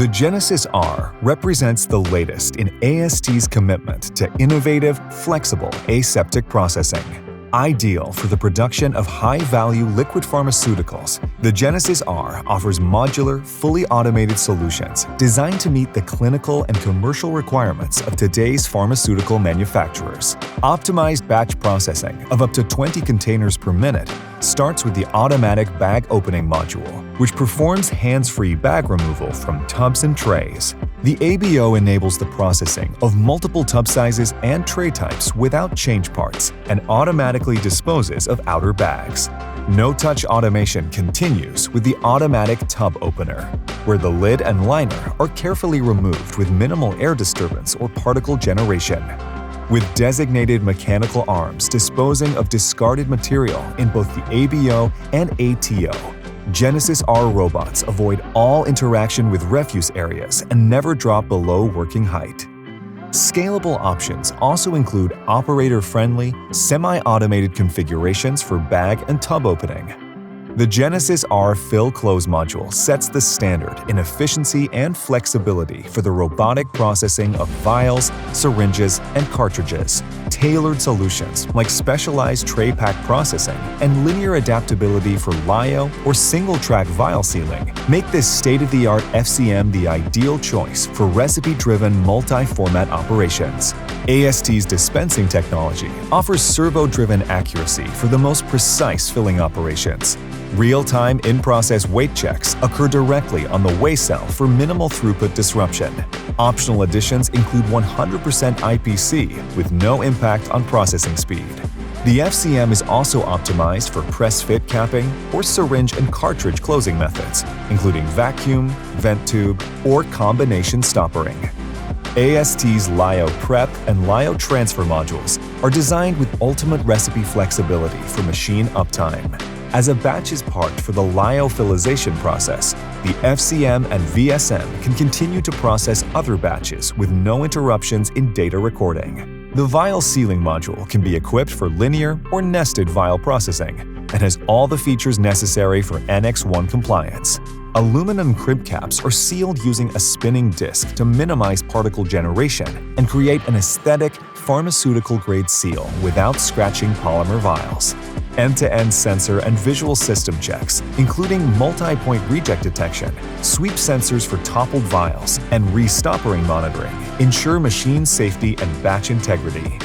The GENiSYS R represents the latest in AST's commitment to innovative, flexible aseptic processing. Ideal for the production of high-value liquid pharmaceuticals, the GENiSYS R offers modular, fully automated solutions designed to meet the clinical and commercial requirements of today's pharmaceutical manufacturers. Optimized batch processing of up to 20 containers per minute starts with the automatic bag opening module, which performs hands-free bag removal from tubs and trays. The ABO enables the processing of multiple tub sizes and tray types without change parts and automatically disposes of outer bags. No-touch automation continues with the automatic tub opener, where the lid and liner are carefully removed with minimal air disturbance or particle generation. With designated mechanical arms disposing of discarded material in both the ABO and ATO, GENiSYS R robots avoid all interaction with refuse areas and never drop below working height. Scalable options also include operator-friendly, semi-automated configurations for bag and tub opening. The GENiSYS R fill-close module sets the standard in efficiency and flexibility for the robotic processing of vials, syringes, and cartridges. Tailored solutions like specialized tray pack processing and linear adaptability for LIO or single-track vial sealing make this state-of-the-art FCM the ideal choice for recipe-driven multi-format operations. AST's dispensing technology offers servo-driven accuracy for the most precise filling operations. Real-time in-process weight checks occur directly on the weigh cell for minimal throughput disruption. Optional additions include 100% IPC with no impact on processing speed. The FCM is also optimized for press-fit capping or syringe and cartridge closing methods, including vacuum, vent tube, or combination stoppering. AST's LIO Prep and LIO Transfer modules are designed with ultimate recipe flexibility for machine uptime. As a batch is parked for the lyophilization process, the FCM and VSM can continue to process other batches with no interruptions in data recording. The vial sealing module can be equipped for linear or nested vial processing and has all the features necessary for Annex 1 compliance. Aluminum crib caps are sealed using a spinning disc to minimize particle generation and create an aesthetic, pharmaceutical-grade seal without scratching polymer vials. End-to-end sensor and visual system checks, including multi-point reject detection, sweep sensors for toppled vials, and restoppering monitoring, ensure machine safety and batch integrity.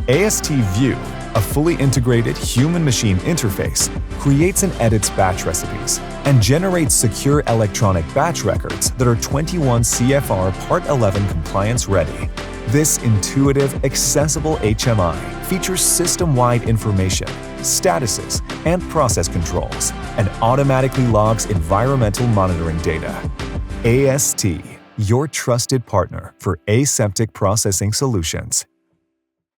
AST View, a fully integrated human-machine interface, creates and edits batch recipes and generates secure electronic batch records that are 21 CFR Part 11 compliance ready. This intuitive, accessible HMI features system-wide information, statuses, and process controls, and automatically logs environmental monitoring data. AST, your trusted partner for aseptic processing solutions.